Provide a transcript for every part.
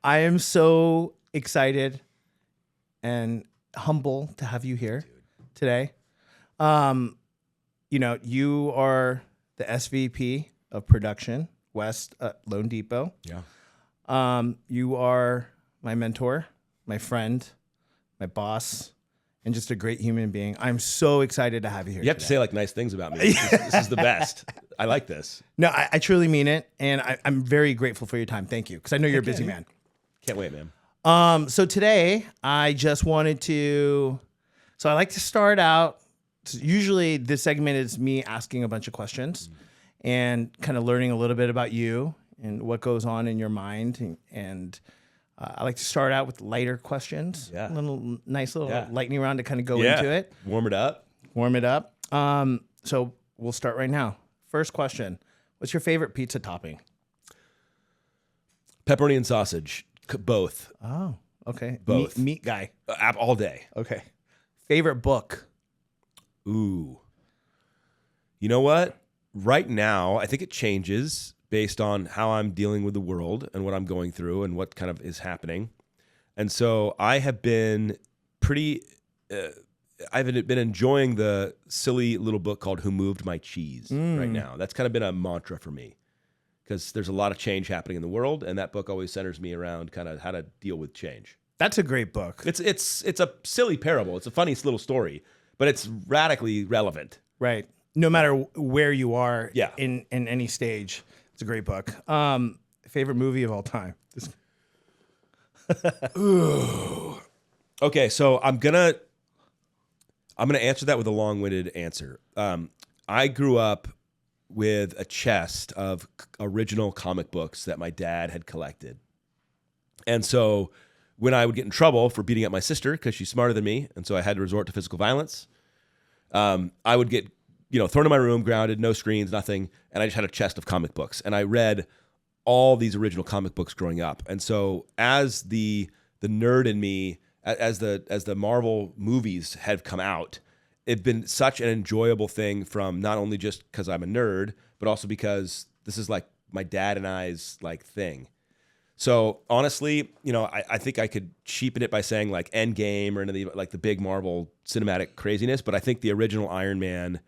I am so excited and humble to have you here today. You are the SVP of Production West at loanDepot. Yeah. You are my mentor, my friend, my boss, and just a great human being. I'm so excited to have you here. You have to say like nice things about me. This is the best. I like this. No, I truly mean it, and I'm very grateful for your time. Thank you, because I know you're a busy man. Can't wait, man. So today I just wanted to. So I like to start out. Usually this segment is me asking a bunch of questions and kind of learning a little bit about you and what goes on in your mind. And I like to start out with lighter questions. Yeah. A nice little lightning round to kind of go into it. Warm it up. So we'll start right now. First question. What's your favorite pizza topping? Pepperoni and sausage. Both. Oh, okay. Both. Meat guy. All day. Okay. Favorite book? Ooh. You know what? Right now, I think it changes based on how I'm dealing with the world and what I'm going through and what kind of is happening. And so I have been I've been enjoying the silly little book called Who Moved My Cheese right now. That's kind of been a mantra for me because there's a lot of change happening in the world, and that book always centers me around kind of how to deal with change. That's a great book. It's a silly parable. It's a funny little story, but it's radically relevant. Right. No matter where you are Yeah. in any stage. It's a great book. Favorite movie of all time? Ooh. Okay, so I'm gonna answer that with a long-winded answer. I grew up with a chest of original comic books that my dad had collected. And so when I would get in trouble for beating up my sister because she's smarter than me, and so I had to resort to physical violence, I would get thrown in my room, grounded, no screens, nothing, and I just had a chest of comic books. And I read all these original comic books growing up. And so as the nerd in me, as the Marvel movies have come out, it's been such an enjoyable thing from not only just because I'm a nerd, but also because this is like my dad and I's like thing. So honestly, I think I could cheapen it by saying like Endgame or any of the big Marvel cinematic craziness, but I think the original Iron Man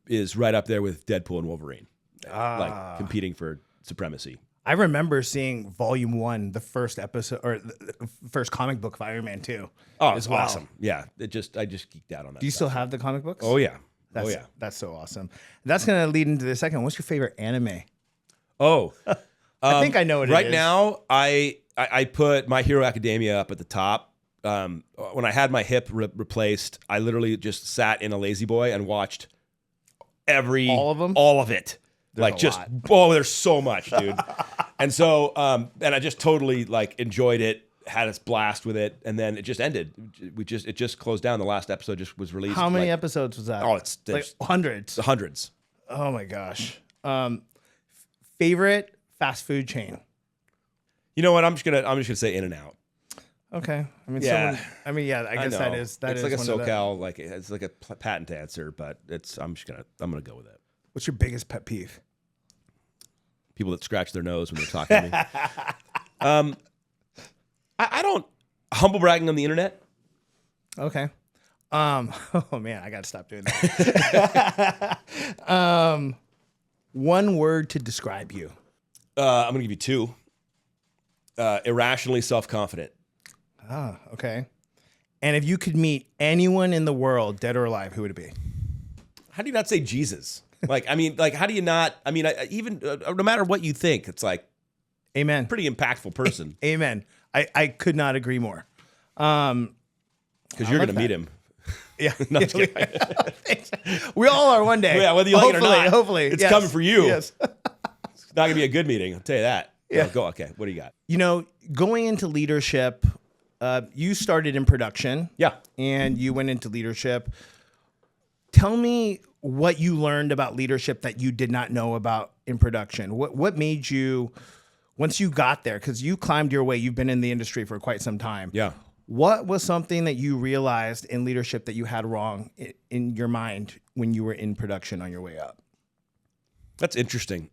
is right up there with Deadpool and Wolverine, like competing for supremacy. I remember seeing Volume 1, the first episode or the first comic book of Iron Man 2. Oh, it's awesome. Yeah, I just geeked out on that. Do you still have the comic books? Oh yeah. That's so awesome. That's going to lead into the second. What's your favorite anime? Oh, I think I know what it is. Right now, I put My Hero Academia up at the top. When I had my hip replaced, I literally just sat in a lazy boy and watched all of them, all of it. There's There's so much, dude. And so, and I just totally enjoyed it, had a blast with it, and then it just ended. It just closed down. The last episode just was released. How many episodes was that? Oh, it's hundreds. Hundreds. Oh my gosh. Favorite fast food chain? You know what? I'm just gonna say In-N-Out. Okay. I guess that is it's like a SoCal, it's like a patent answer, but I'm gonna go with it. What's your biggest pet peeve? People that scratch their nose when they're talking to me. I don't humble bragging on the internet. Okay. Oh man, I gotta stop doing that. One word to describe you. I'm gonna give you two. Irrationally self-confident. Ah, okay. And if you could meet anyone in the world, dead or alive, who would it be? How do you not say Jesus? How do you not? Even no matter what you think, it's like, amen. Pretty impactful person. Amen. I could not agree more. Because you're going to meet him. Yeah. We all are one day. Yeah, whether you like it or not. Hopefully. It's coming for you. Yes. It's not going to be a good meeting, I'll tell you that. Yeah. Go. Okay, what do you got? Going into leadership, you started in production. Yeah. And you went into leadership. Tell me what you learned about leadership that you did not know about in production. What made you, once you got there, because you climbed your way, you've been in the industry for quite some time. Yeah. What was something that you realized in leadership that you had wrong in your mind when you were in production on your way up? That's interesting.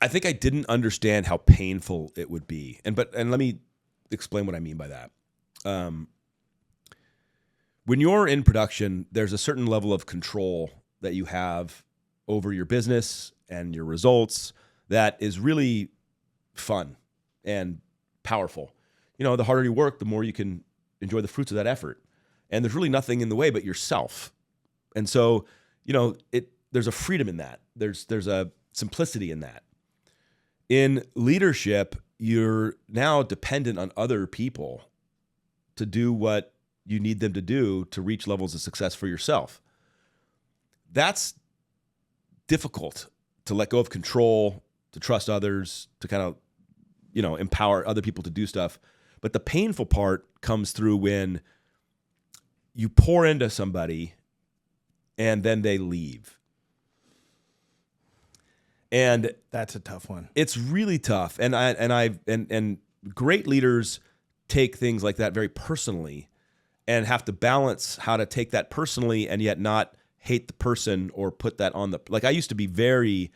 I think I didn't understand how painful it would be. And let me explain what I mean by that. When you're in production, there's a certain level of control that you have over your business and your results that is really fun and powerful. You know, the harder you work, the more you can enjoy the fruits of that effort. And there's really nothing in the way but yourself. And so, you know, there's a freedom in that. There's a simplicity in that. In leadership, you're now dependent on other people to do what you need them to do to reach levels of success for yourself. That's difficult, to let go of control, to trust others, to kind of, you know, empower other people to do stuff. But the painful part comes through when you pour into somebody and then they leave. And that's a tough one. It's really tough. And great leaders take things like that very personally and have to balance how to take that personally and yet not hate the person or put that on the, like, I used to be very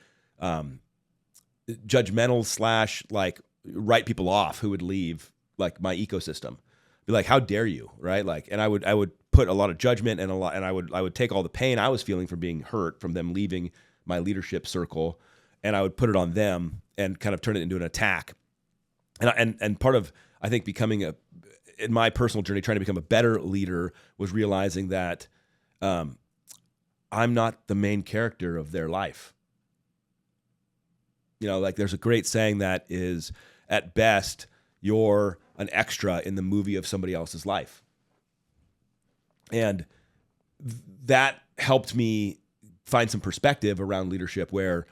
judgmental / like write people off who would leave like my ecosystem. Be like, how dare you, right? Like, and I would put a lot of judgment and I would take all the pain I was feeling from being hurt from them leaving my leadership circle, and I would put it on them and kind of turn it into an attack. And part of, I think, in my personal journey, trying to become a better leader was realizing that I'm not the main character of their life. You know, like there's a great saying that is, at best, you're an extra in the movie of somebody else's life. And that helped me find some perspective around leadership, where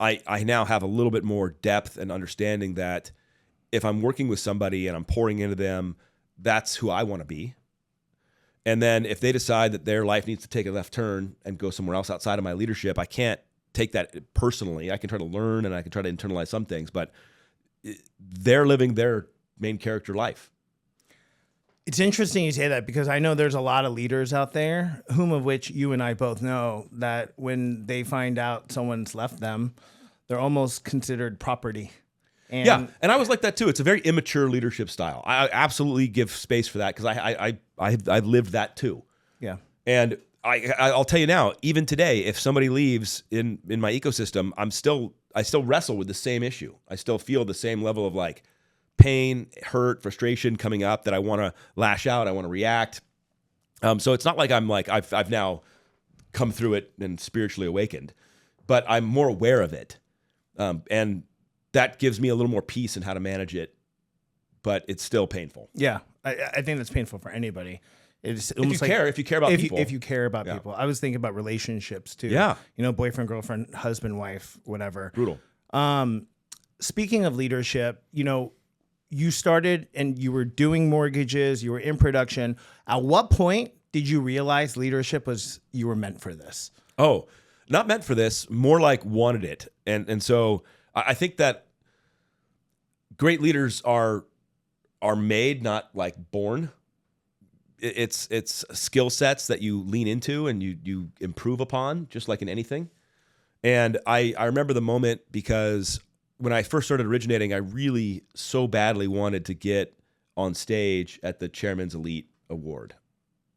I now have a little bit more depth and understanding that if I'm working with somebody and I'm pouring into them, that's who I want to be. And then if they decide that their life needs to take a left turn and go somewhere else outside of my leadership, I can't take that personally. I can try to learn and I can try to internalize some things, but they're living their main character life. It's interesting you say that, because I know there's a lot of leaders out there, whom of which you and I both know, that when they find out someone's left them, they're almost considered property. And yeah, and I was like that too. It's a very immature leadership style. I absolutely give space for that, because I've lived that too. Yeah, and I'll tell you now, even today, if somebody leaves in my ecosystem, I still wrestle with the same issue. I still feel the same level of like pain, hurt, frustration coming up that I want to lash out. I want to react. So it's not like I'm like I've now come through it and spiritually awakened, but I'm more aware of it, and that gives me a little more peace in how to manage it. But it's still painful. Yeah, I think that's painful for anybody. It's almost if you care about people. If you care about people. I was thinking about relationships too. Yeah. You know, boyfriend, girlfriend, husband, wife, whatever. Brutal. Speaking of leadership, you know, you started and you were doing mortgages, you were in production. At what point did you realize leadership you were meant for this? Oh, not meant for this, more like wanted it. And so I think that great leaders are made, not like born. It's skill sets that you lean into and you improve upon, just like in anything. And I remember the moment, because when I first started originating, I really so badly wanted to get on stage at the Chairman's Elite Award.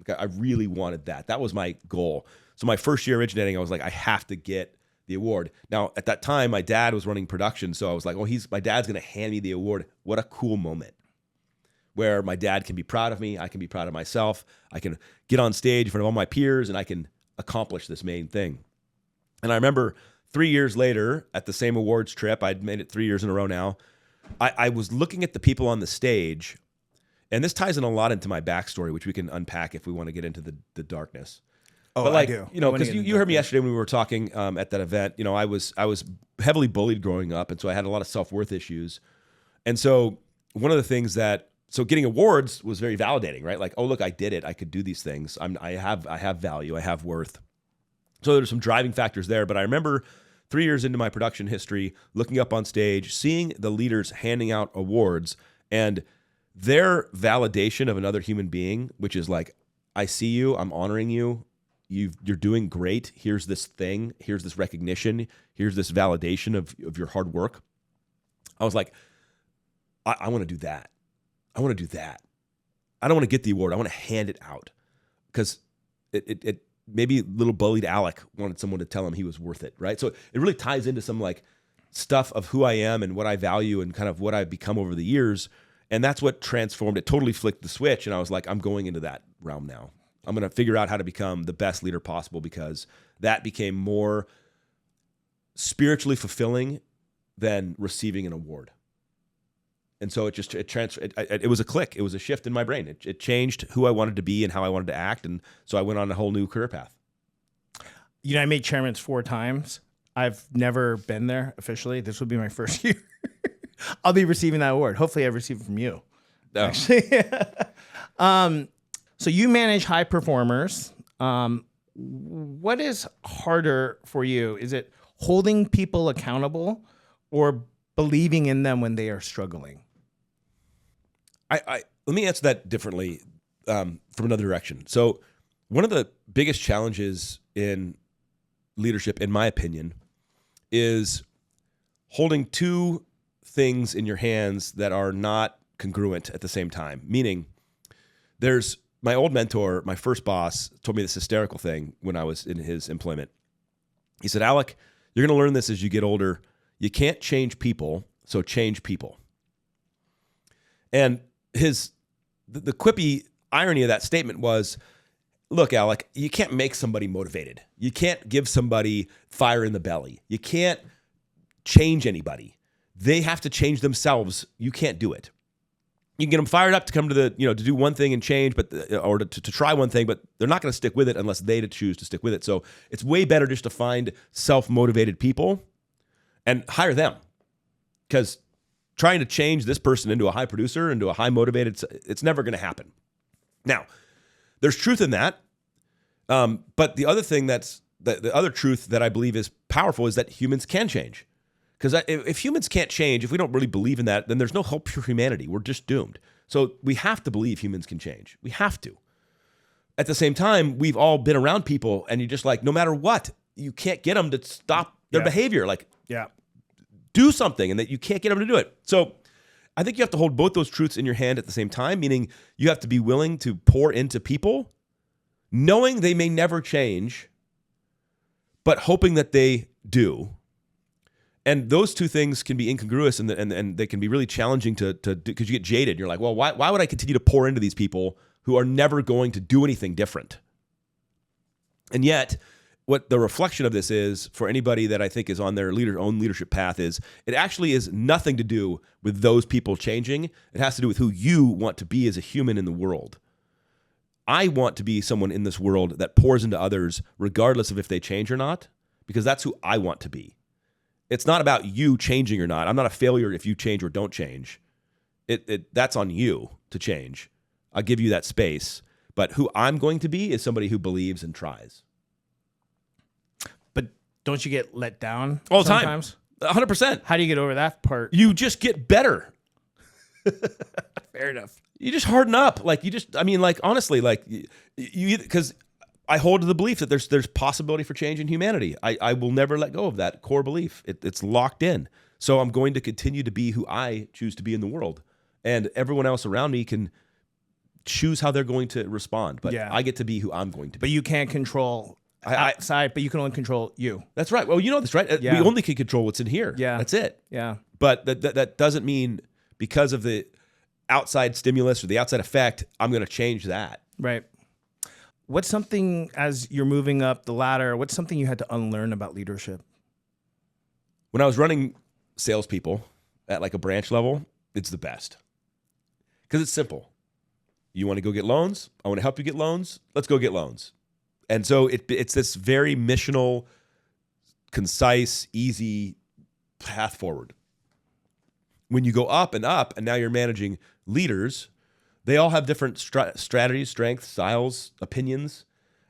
Like I really wanted that. That was my goal. So my first year originating, I was like, I have to get the award. Now, at that time, my dad was running production, so I was like, oh, my dad's going to hand me the award. What a cool moment, where my dad can be proud of me, I can be proud of myself, I can get on stage in front of all my peers, and I can accomplish this main thing. And I remember 3 years later, at the same awards trip, I'd made it 3 years in a row now, I was looking at the people on the stage, and this ties in a lot into my backstory, which we can unpack if we want to get into the darkness. Oh, but like, I do. You know, because you heard me yesterday when we were talking at that event. You know, I was heavily bullied growing up, and so I had a lot of self-worth issues. And so one of the things so getting awards was very validating, right? Like, oh, look, I did it. I could do these things. I have value. I have worth. So there's some driving factors there. But I remember 3 years into my production history, looking up on stage, seeing the leaders handing out awards, and their validation of another human being, which is like, I see you, I'm honoring you, you're doing great. Here's this thing. Here's this recognition. Here's this validation of your hard work. I was like, I want to do that. I want to do that. I don't want to get the award. I want to hand it out because it maybe little bullied Alec wanted someone to tell him he was worth it, right? So it really ties into some like stuff of who I am and what I value and kind of what I've become over the years. And that's what transformed it, totally flicked the switch. And I was like, I'm going into that realm now. I'm going to figure out how to become the best leader possible because that became more spiritually fulfilling than receiving an award. And so it was a click. It was a shift in my brain. It changed who I wanted to be and how I wanted to act. And so I went on a whole new career path. You know, I made chairman's 4 times. I've never been there officially. This will be my first year. I'll be receiving that award. Hopefully I receive it from you. Oh. Actually. So you manage high performers. What is harder for you? Is it holding people accountable or believing in them when they are struggling? Let me answer that differently from another direction. So one of the biggest challenges in leadership, in my opinion, is holding 2 things in your hands that are not congruent at the same time. Meaning, there's my old mentor, my first boss, told me this hysterical thing when I was in his employment. He said, Alec, you're going to learn this as you get older. You can't change people, so change people. And the quippy irony of that statement was, look, Alec, you can't make somebody motivated. You can't give somebody fire in the belly. You can't change anybody. They have to change themselves. You can't do it. You can get them fired up to come to to do one thing and change, or to try one thing, but they're not going to stick with it unless they choose to stick with it. So it's way better just to find self-motivated people and hire them, because trying to change this person into a high producer, into a high motivated, it's never going to happen. Now, there's truth in that. But the other thing the other truth that I believe is powerful is that humans can change. Because if humans can't change, if we don't really believe in that, then there's no hope for humanity. We're just doomed. So we have to believe humans can change. We have to. At the same time, we've all been around people, and you just like, no matter what, you can't get them to stop their behavior. Like, do something, and that you can't get them to do it. So I think you have to hold both those truths in your hand at the same time, meaning you have to be willing to pour into people, knowing they may never change, but hoping that they do. And those 2 things can be incongruous, and they can be really challenging to do, because you get jaded. You're like, well, why would I continue to pour into these people who are never going to do anything different? And yet, what the reflection of this is for anybody that I think is on their own leadership path is it actually is nothing to do with those people changing. It has to do with who you want to be as a human in the world. I want to be someone in this world that pours into others regardless of if they change or not, because that's who I want to be. It's not about you changing or not. I'm not a failure if you change or don't change. That's on you to change. I'll give you that space. But who I'm going to be is somebody who believes and tries. But don't you get let down all the sometimes? Time? 100%. How do you get over that part? You just get better. Fair enough. You just harden up. Like honestly, like you because I hold to the belief that there's possibility for change in humanity. I will never let go of that core belief. It's locked in. So I'm going to continue to be who I choose to be in the world. And everyone else around me can choose how they're going to respond. But I get to be who I'm going to be. But you can't control outside, but you can only control you. That's right. Well, you know this, right? Yeah. We only can control what's in here. Yeah. That's it. Yeah. But that doesn't mean because of the outside stimulus or the outside effect, I'm going to change that. Right. What's something, as you're moving up the ladder, what's something you had to unlearn about leadership? When I was running salespeople at like a branch level, it's the best. Because it's simple. You want to go get loans? I want to help you get loans. Let's go get loans. And so it's this very missional, concise, easy path forward. When you go up, and now you're managing leaders, they all have different strategies, strengths, styles, opinions.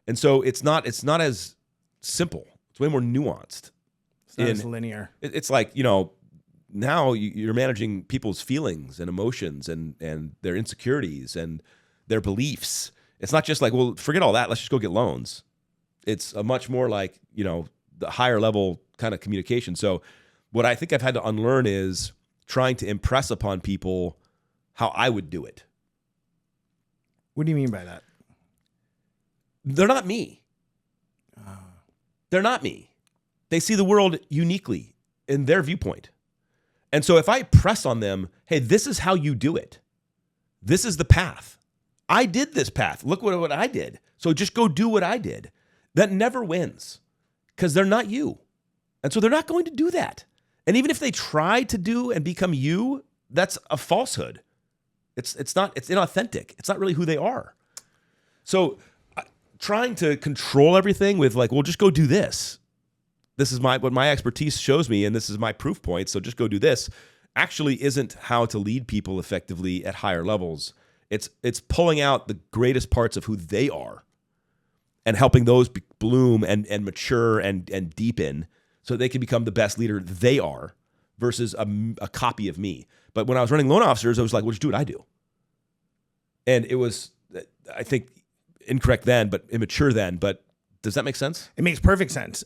And so it's not as simple. It's way more nuanced. It's not as linear. It's like, now you're managing people's feelings and emotions and their insecurities and their beliefs. It's not just like, well, forget all that. Let's just go get loans. It's a much more like, the higher level kind of communication. So what I think I've had to unlearn is trying to impress upon people how I would do it. What do you mean by that? They're not me. They're not me. They see the world uniquely in their viewpoint. And so if I press on them, hey, this is how you do it. This is the path. I did this path. Look what I did. So just go do what I did. That never wins because they're not you. And so they're not going to do that. And even if they try to do and become you, that's a falsehood. It's inauthentic. It's not really who they are. So trying to control everything with like, well, just go do this. This is what my expertise shows me, and this is my proof point. So just go do this. Actually, isn't how to lead people effectively at higher levels. It's pulling out the greatest parts of who they are, and helping those bloom and mature and deepen, so they can become the best leader they are, versus a copy of me. But when I was running loan officers, I was like, well, just do what I do. And it was, I think, incorrect then, but immature then. But does that make sense? It makes perfect sense.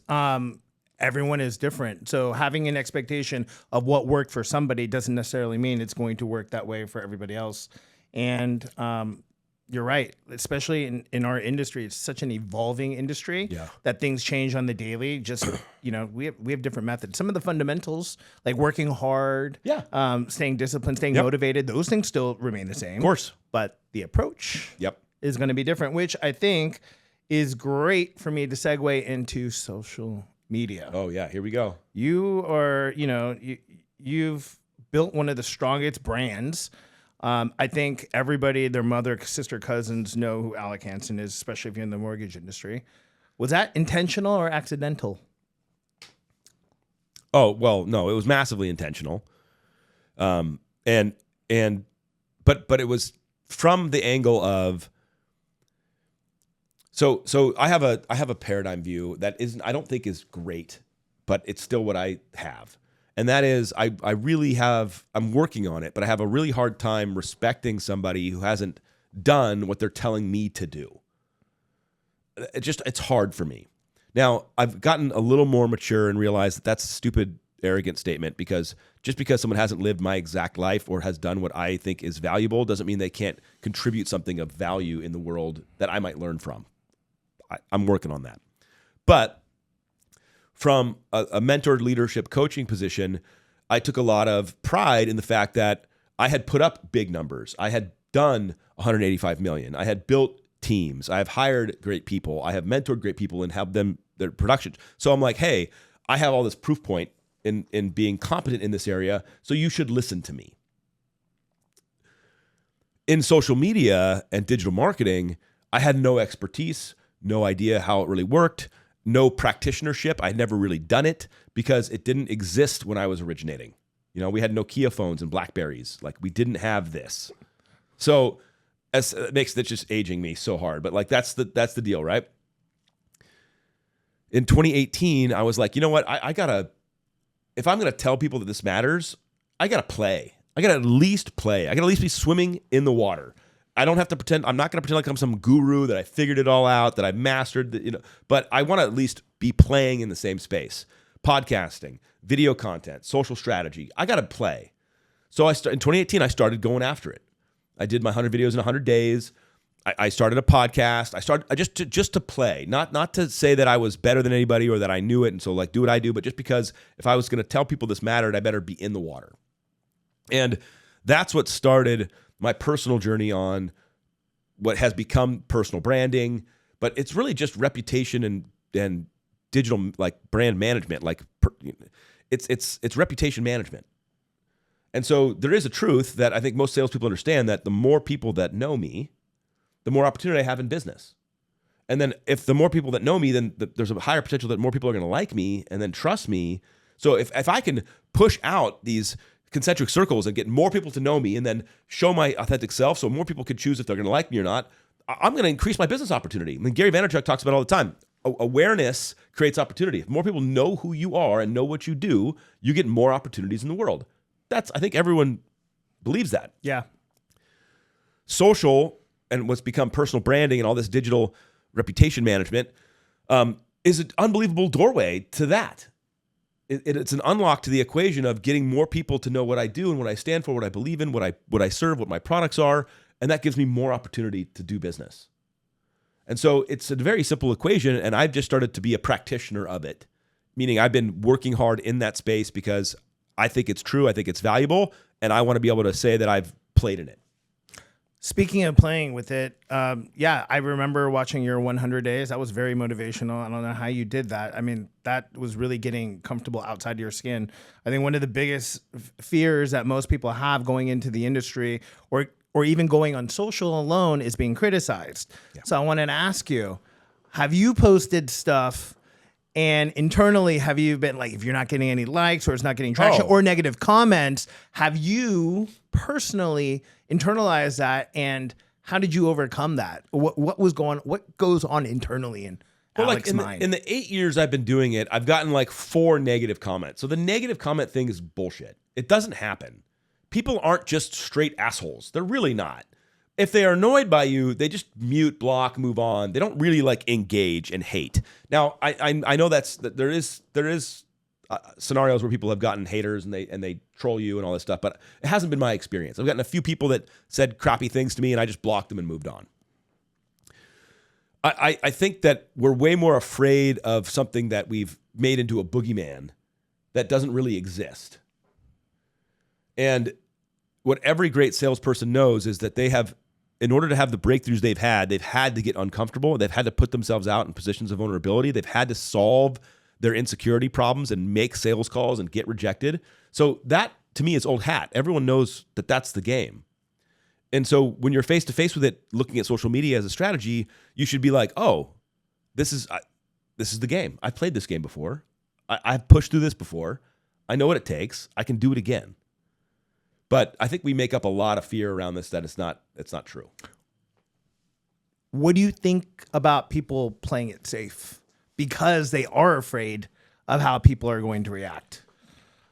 Everyone is different. So having an expectation of what worked for somebody doesn't necessarily mean it's going to work that way for everybody else. And you're right, especially in our industry. It's such an evolving industry that things change on the daily. Just, we have different methods. Some of the fundamentals, like working hard, staying disciplined, staying motivated, those things still remain the same. Of course. But the approach is going to be different, which I think is great for me to segue into social media. Oh yeah, here we go. You are, you've built one of the strongest brands. I think everybody, their mother, sister, cousins know who Alec Hansen is, especially if you're in the mortgage industry. Was that intentional or accidental? Oh, well, no, it was massively intentional. But it was from the angle of, so I have a paradigm view that I don't think is great, but it's still what I have. And that is, I'm working on it, but I have a really hard time respecting somebody who hasn't done what they're telling me to do. It's hard for me. Now, I've gotten a little more mature and realized that that's a stupid, arrogant statement, because just because someone hasn't lived my exact life or has done what I think is valuable doesn't mean they can't contribute something of value in the world that I might learn from. I'm working on that. But from a mentored leadership coaching position, I took a lot of pride in the fact that I had put up big numbers. I had done 185 million. I had built teams. I have hired great people. I have mentored great people and helped them their production. So I'm like, hey, I have all this proof point in being competent in this area, so you should listen to me. In social media and digital marketing, I had no expertise, no idea how it really worked, no practitionership. I'd never really done it because it didn't exist when I was originating. We had Nokia phones and Blackberries. Like, we didn't have this. So that's just aging me so hard. But like, that's the deal, right? In 2018, I was like, you know what? If I'm going to tell people that this matters, I got to play. I got to at least play. I got to at least be swimming in the water. I don't have to pretend. I'm not going to pretend like I'm some guru that I figured it all out, that I mastered, but I want to at least be playing in the same space. Podcasting, video content, social strategy. I got to play. So in 2018, I started going after it. I did my 100 videos in 100 days. I started a podcast. I started just to play, not to say that I was better than anybody or that I knew it. And so like, do what I do, but just because if I was going to tell people this mattered, I better be in the water. And that's what started my personal journey on what has become personal branding, but it's really just reputation and digital like brand management. Like it's reputation management. And so there is a truth that I think most salespeople understand, that the more people that know me, the more opportunity I have in business. And then if the more people that know me, then there's a higher potential that more people are going to like me and then trust me. So if I can push out these concentric circles and get more people to know me and then show my authentic self so more people could choose if they're going to like me or not, I'm going to increase my business opportunity. I mean, Gary Vaynerchuk talks about it all the time. Awareness creates opportunity. If more people know who you are and know what you do, you get more opportunities in the world. I think everyone believes that. Yeah. Social and what's become personal branding and all this digital reputation management is an unbelievable doorway to that. it's an unlock to the equation of getting more people to know what I do and what I stand for, what I believe in, what I serve, what my products are, and that gives me more opportunity to do business. And so it's a very simple equation, and I've just started to be a practitioner of it, meaning I've been working hard in that space because I think it's true, I think it's valuable, and I want to be able to say that I've played in it. Speaking of playing with it, I remember watching your 100 days. That was very motivational. I don't know how you did that. I mean, that was really getting comfortable outside of your skin. I think one of the biggest fears that most people have going into the industry or even going on social alone is being criticized. Yeah. So I wanted to ask you, have you posted stuff and internally have you been like, if you're not getting any likes or it's not getting traction or negative comments, have you personally internalized that, and how did you overcome that? What goes on internally in Alec's mind? In the 8 years I've been doing it, I've gotten like 4 negative comments. So the negative comment thing is bullshit. It doesn't happen. People aren't just straight assholes. They're really not. If they are annoyed by you, they just mute, block, move on. They don't really like engage and hate. Now, I know that there is scenarios where people have gotten haters and they troll you and all this stuff, but it hasn't been my experience. I've gotten a few people that said crappy things to me and I just blocked them and moved on. I think that we're way more afraid of something that we've made into a boogeyman that doesn't really exist. And what every great salesperson knows is that they have, in order to have the breakthroughs they've had to get uncomfortable. They've had to put themselves out in positions of vulnerability. They've had to solve their insecurity problems and make sales calls and get rejected. So that, to me, is old hat. Everyone knows that that's the game. And so when you're face to face with it, looking at social media as a strategy, you should be like, oh, this is the game. I've played this game before. I've pushed through this before. I know what it takes. I can do it again. But I think we make up a lot of fear around this that it's not true. What do you think about people playing it safe because they are afraid of how people are going to react?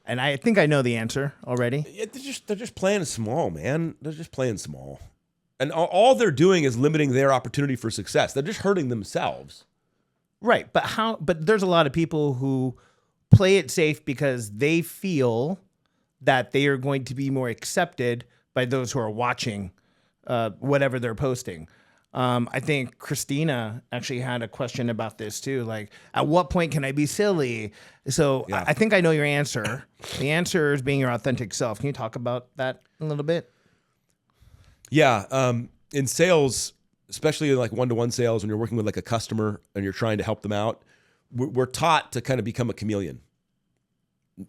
And I think I know the answer already. Yeah, they're just playing small, man. They're just playing small. And all they're doing is limiting their opportunity for success. They're just hurting themselves. Right. But there's a lot of people who play it safe because they feel that they are going to be more accepted by those who are watching whatever they're posting. I think Christina actually had a question about this too. Like, at what point can I be silly? So yeah. I think I know your answer. The answer is being your authentic self. Can you talk about that a little bit? Yeah. In sales, especially in like one-to-one sales, when you're working with like a customer and you're trying to help them out, we're taught to kind of become a chameleon.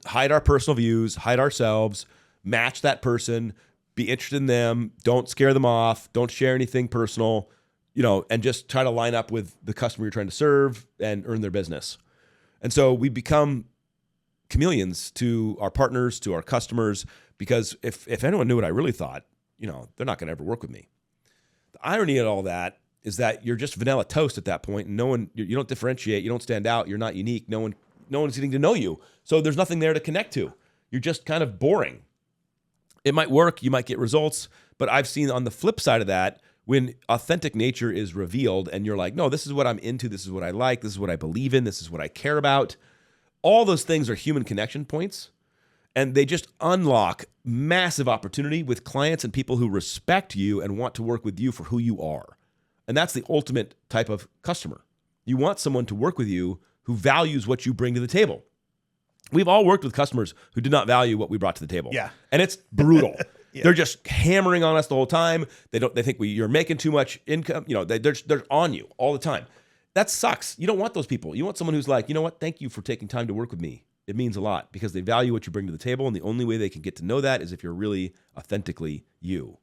Hide our personal views, hide ourselves, match that person, be interested in them, don't scare them off, don't share anything personal, and just try to line up with the customer you're trying to serve and earn their business. And so we become chameleons to our partners, to our customers, because if anyone knew what I really thought, they're not going to ever work with me. The irony of all that is that you're just vanilla toast at that point, and you don't differentiate, you don't stand out, you're not unique, no one's getting to know you. So there's nothing there to connect to. You're just kind of boring. It might work, you might get results, but I've seen on the flip side of that, when authentic nature is revealed and you're like, no, this is what I'm into, this is what I like, this is what I believe in, this is what I care about. All those things are human connection points, and they just unlock massive opportunity with clients and people who respect you and want to work with you for who you are. And that's the ultimate type of customer. You want someone to work with you who values what you bring to the table. We've all worked with customers who did not value what we brought to the table. Yeah. And it's brutal. Yeah. They're just hammering on us the whole time. They think you're making too much income. They're on you all the time. That sucks. You don't want those people. You want someone who's like, you know what? Thank you for taking time to work with me. It means a lot because they value what you bring to the table. And the only way they can get to know that is if you're really authentically you.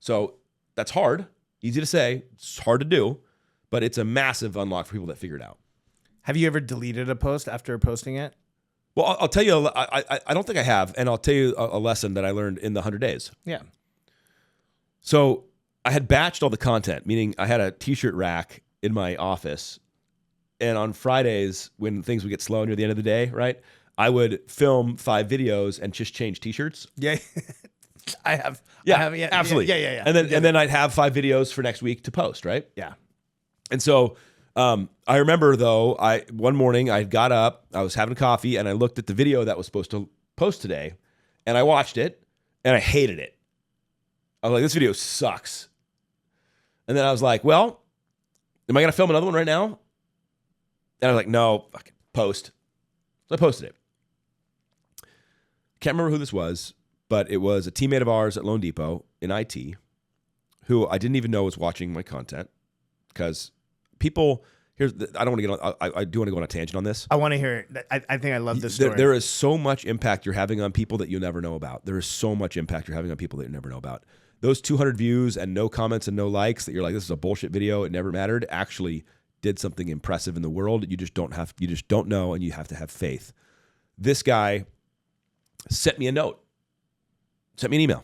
So that's hard. Easy to say. It's hard to do. But it's a massive unlock for people that figure it out. Have you ever deleted a post after posting it? Well, I'll tell you, I don't think I have, and I'll tell you a lesson that I learned in the 100 days. Yeah. So I had batched all the content, meaning I had a t-shirt rack in my office, and on Fridays, when things would get slow near the end of the day, right, I would film 5 videos and just change t-shirts. Yeah. I have. Yeah, yeah, absolutely. Yeah. And then I'd have 5 videos for next week to post, right? Yeah. And so I remember though, one morning I got up, I was having coffee, and I looked at the video that was supposed to post today, and I watched it, and I hated it. I was like, this video sucks. And then I was like, well, am I gonna film another one right now? And I was like, no, fucking post. So I posted it. Can't remember who this was, but it was a teammate of ours at loanDepot in IT who I didn't even know was watching my content, because people, I don't want to get on, I do want to go on a tangent on this. I want to hear it. I think I love this story. There is so much impact you're having on people that you'll never know about. There is so much impact you're having on people that you never know about. Those 200 views and no comments and no likes that you're like, this is a bullshit video, it never mattered, actually did something impressive in the world. You just don't know, and you have to have faith. This guy sent me a note, sent me an email,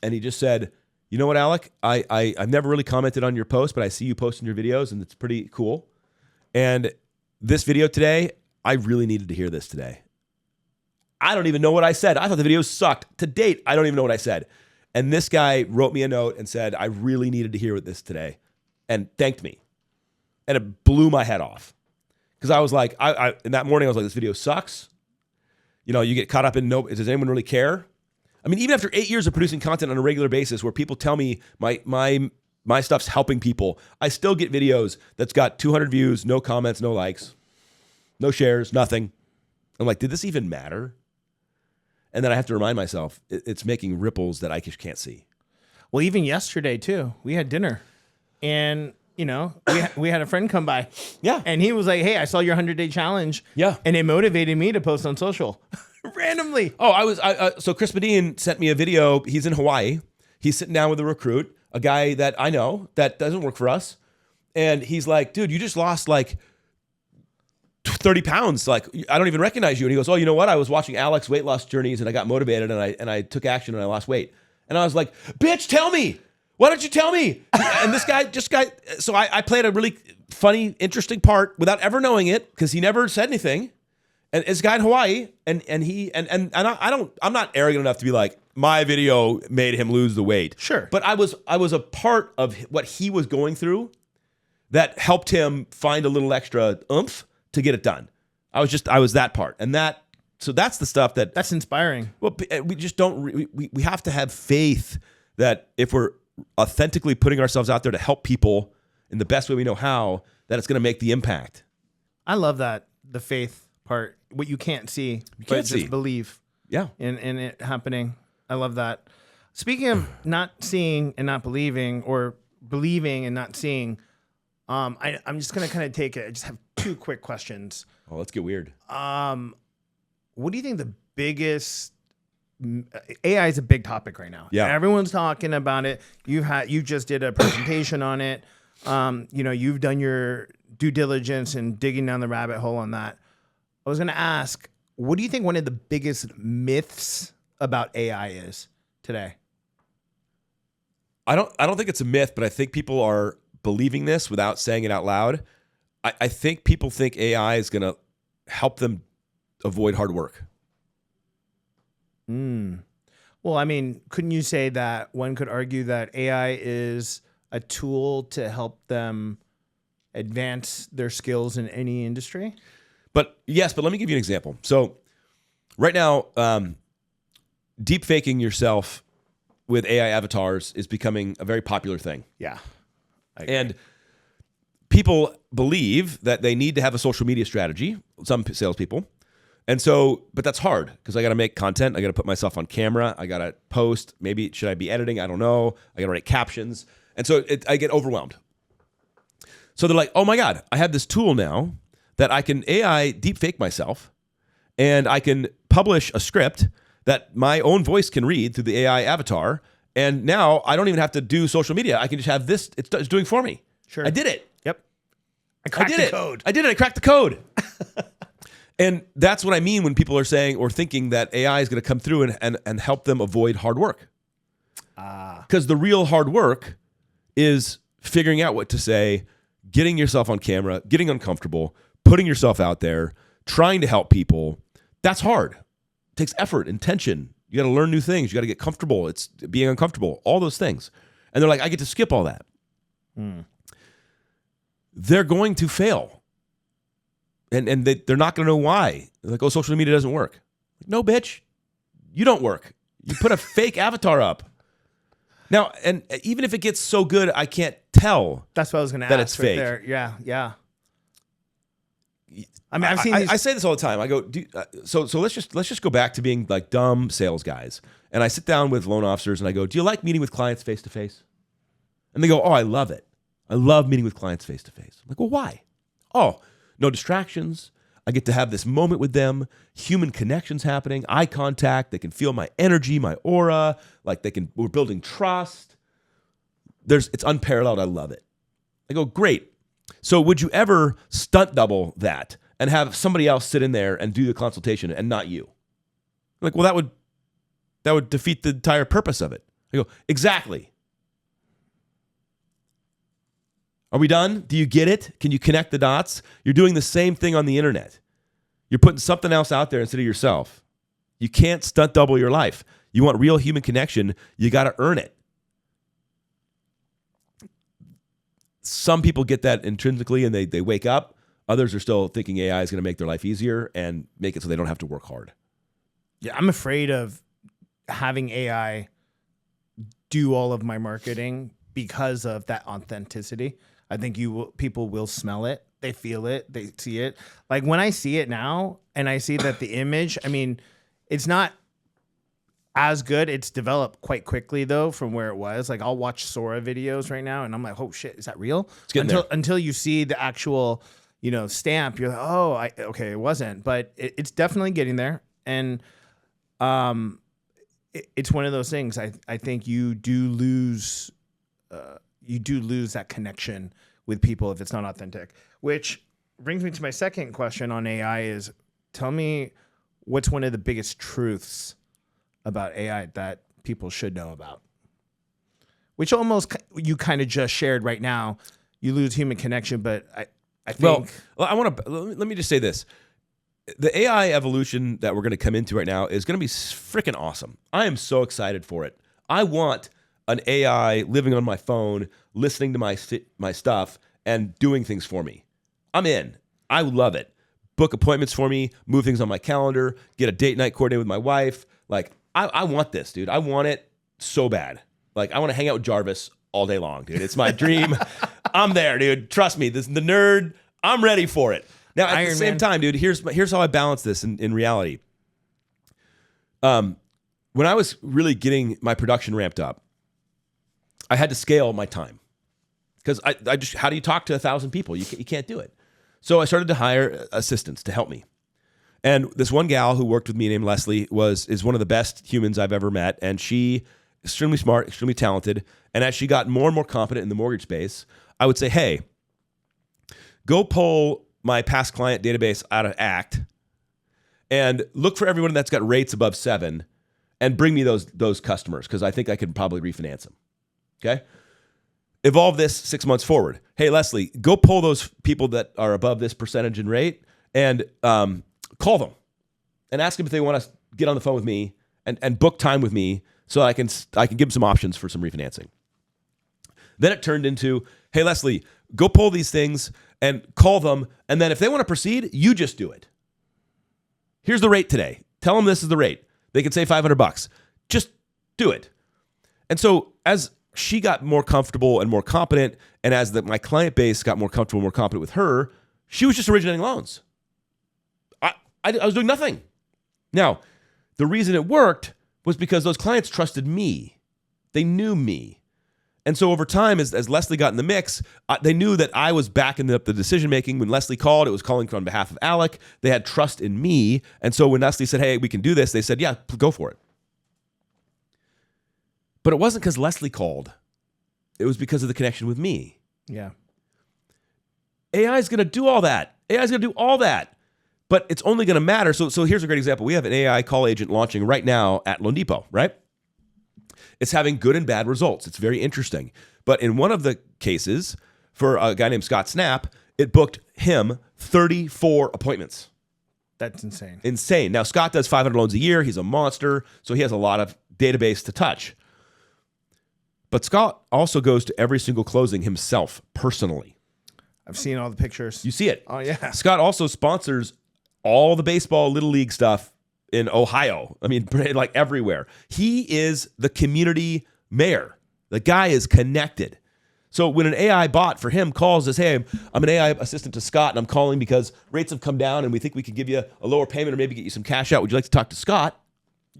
and he just said, you know what, Alec? I've never really commented on your post, but I see you posting your videos, and it's pretty cool. And this video today, I really needed to hear this today. I don't even know what I said. I thought the video sucked. To date, I don't even know what I said. And this guy wrote me a note and said, I really needed to hear this today, and thanked me. And it blew my head off. Because I was like, in that morning, I was like, this video sucks. You know, you get caught up in, does anyone really care? I mean, even after 8 years of producing content on a regular basis where people tell me my stuff's helping people, I still get videos that's got 200 views, no comments, no likes, no shares, nothing. I'm like, did this even matter? And then I have to remind myself, it's making ripples that I just can't see. Well, even yesterday too, we had dinner, and you know, we had a friend come by. Yeah. And he was like, hey, I saw your 100-day challenge. Yeah. And it motivated me to post on social randomly. Oh, so Chris Medine sent me a video. He's in Hawaii. He's sitting down with a recruit, a guy that I know that doesn't work for us. And he's like, dude, you just lost like 30 pounds. Like, I don't even recognize you. And he goes, oh, you know what? I was watching Alec's weight loss journeys, and I got motivated, and I took action, and I lost weight. And I was like, bitch, tell me. Why don't you tell me? And this guy so I played a really funny, interesting part without ever knowing it, because he never said anything. And it's a guy in Hawaii, and I'm not arrogant enough to be like, my video made him lose the weight. Sure. But I was a part of what he was going through that helped him find a little extra oomph to get it done. I was that part. And so that's the stuff that's inspiring. Well, we just don't, we have to have faith that if we're authentically putting ourselves out there to help people in the best way we know how, that it's going to make the impact. I love that, the faith part, what you can't see, but just believe. Yeah. In it happening. I love that. Speaking of not seeing and not believing, or believing and not seeing, I'm just going to kind of take it. I just have two quick questions. Oh, let's get weird. What do you think the biggest, AI is a big topic right now. Yeah. Everyone's talking about it. You just did a presentation on it. You know, you've done your due diligence and digging down the rabbit hole on that. I was going to ask, what do you think one of the biggest myths about AI is today? I don't think it's a myth, but I think people are believing this without saying it out loud. I think people think AI is going to help them avoid hard work. Well, I mean, couldn't you say that one could argue that AI is a tool to help them advance their skills in any industry? But yes, but let me give you an example. So right now, deep faking yourself with AI avatars is becoming a very popular thing. Yeah. And people believe that they need to have a social media strategy, some salespeople. And so, but that's hard because I got to make content. I got to put myself on camera. I got to post. Maybe should I be editing? I don't know. I got to write captions. And so I get overwhelmed. So they're like, oh my God, I have this tool now that I can AI deep fake myself, and I can publish a script that my own voice can read through the AI avatar. And now I don't even have to do social media. I can just have this. It's doing for me. Sure. I did it. Yep. I cracked the code. I did it. I cracked the code. And that's what I mean when people are saying or thinking that AI is going to come through and help them avoid hard work. Because the real hard work is figuring out what to say, getting yourself on camera, getting uncomfortable, putting yourself out there, trying to help people. That's hard. It takes effort, intention. You got to learn new things. You got to get comfortable. It's being uncomfortable, all those things. And they're like, I get to skip all that. they're going to fail. And they're not going to know why. They're like, oh, social media doesn't work. No, bitch, you don't work. You put a fake avatar up. Now, and even if it gets so good, I can't tell. That's what I was going to ask. That it's fake. There. Yeah, yeah. I mean, I've seen. I say this all the time. I go, so let's just go back to being like dumb sales guys. And I sit down with loan officers and I go, do you like meeting with clients face to face? And they go, oh, I love it. I love meeting with clients face to face. I'm like, well, why? Oh, no distractions. I get to have this moment with them. Human connections happening. Eye contact. They can feel my energy, my aura. Like we're building trust. It's unparalleled. I love it. I go, great. So would you ever stunt double that and have somebody else sit in there and do the consultation and not you? Like, well, that would defeat the entire purpose of it. I go, exactly. Are we done? Do you get it? Can you connect the dots? You're doing the same thing on the internet. You're putting something else out there instead of yourself. You can't stunt double your life. You want real human connection, you got to earn it. Some people get that intrinsically and they wake up. Others are still thinking AI is going to make their life easier and make it so they don't have to work hard. Yeah, I'm afraid of having AI do all of my marketing because of that authenticity. I think people will smell it, they feel it, they see it. Like when I see it now and I see that the image, I mean, it's not as good. It's developed quite quickly though from where it was. Like I'll watch Sora videos right now and I'm like, oh shit, is that real? Until you see the actual, stamp, you're like, oh, okay, it wasn't. But it's definitely getting there. And it's one of those things. I think you do lose that connection with people if it's not authentic, which brings me to my second question on AI is tell me what's one of the biggest truths about AI that people should know about, which almost you kind of just shared right now. You lose human connection, but I think. Well, let me just say this. The AI evolution that we're going to come into right now is going to be freaking awesome. I am so excited for it. I want an AI living on my phone, listening to my stuff, and doing things for me. I'm in. I love it. Book appointments for me, move things on my calendar, get a date night coordinated with my wife. Like, I want this, dude. I want it so bad. Like, I want to hang out with Jarvis all day long, dude. It's my dream. I'm there, dude. Trust me. The nerd, I'm ready for it. Now, at the same time, dude, here's how I balance this in reality. When I was really getting my production ramped up, I had to scale my time because I just, how do you talk to 1,000 people? You can't do it. So I started to hire assistants to help me. And this one gal who worked with me named Leslie is one of the best humans I've ever met. And she extremely smart, extremely talented. And as she got more and more competent in the mortgage space, I would say, hey, go pull my past client database out of ACT and look for everyone that's got rates above 7 and bring me those customers because I think I could probably refinance them. Okay? Evolve this 6 months forward. Hey, Leslie, go pull those people that are above this percentage in rate and call them and ask them if they want to get on the phone with me and book time with me so I can give them some options for some refinancing. Then it turned into, hey, Leslie, go pull these things and call them. And then if they want to proceed, you just do it. Here's the rate today. Tell them this is the rate. They can say $500. Just do it. And so as she got more comfortable and more competent, and as my client base got more comfortable and more competent with her, she was just originating loans. I was doing nothing. Now, the reason it worked was because those clients trusted me. They knew me. And so over time, as Leslie got in the mix, they knew that I was backing up the decision-making. When Leslie called, it was calling on behalf of Alec. They had trust in me. And so when Leslie said, hey, we can do this, they said, yeah, go for it. But it wasn't because Leslie called. It was because of the connection with me. Yeah. AI is going to do all that. AI is going to do all that. But it's only going to matter. So here's a great example. We have an AI call agent launching right now at loanDepot, right? It's having good and bad results. It's very interesting. But in one of the cases, for a guy named Scott Snap, it booked him 34 appointments. That's insane. Insane. Now, Scott does 500 loans a year. He's a monster. So he has a lot of database to touch. But Scott also goes to every single closing himself personally. I've seen all the pictures. You see it. Oh, yeah. Scott also sponsors all the baseball Little League stuff in Ohio. I mean, like everywhere. He is the community mayor. The guy is connected. So when an AI bot for him calls us, hey, I'm an AI assistant to Scott, and I'm calling because rates have come down and we think we can give you a lower payment or maybe get you some cash out. Would you like to talk to Scott?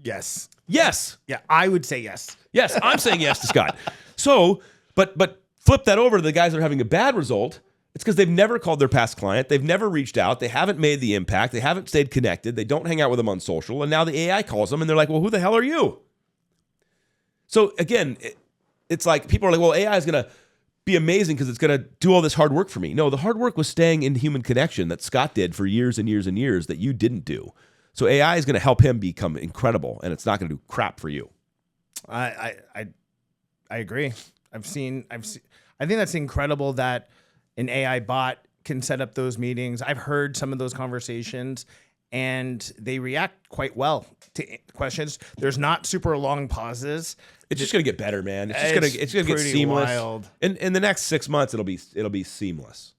Yes. Yes. Yeah, I would say yes. Yes, I'm saying yes to Scott. So, but flip that over to the guys that are having a bad result. It's because they've never called their past client. They've never reached out. They haven't made the impact. They haven't stayed connected. They don't hang out with them on social. And now the AI calls them and they're like, well, who the hell are you? So again, it's like people are like, well, AI is going to be amazing because it's going to do all this hard work for me. No, the hard work was staying in human connection that Scott did for years and years and years that you didn't do. So AI is going to help him become incredible, and it's not going to do crap for you. I agree. I think that's incredible that an AI bot can set up those meetings. I've heard some of those conversations, and they react quite well to questions. There's not super long pauses. It's just gonna get better, man. It's gonna get seamless. Wild. In the next 6 months, it'll be seamless.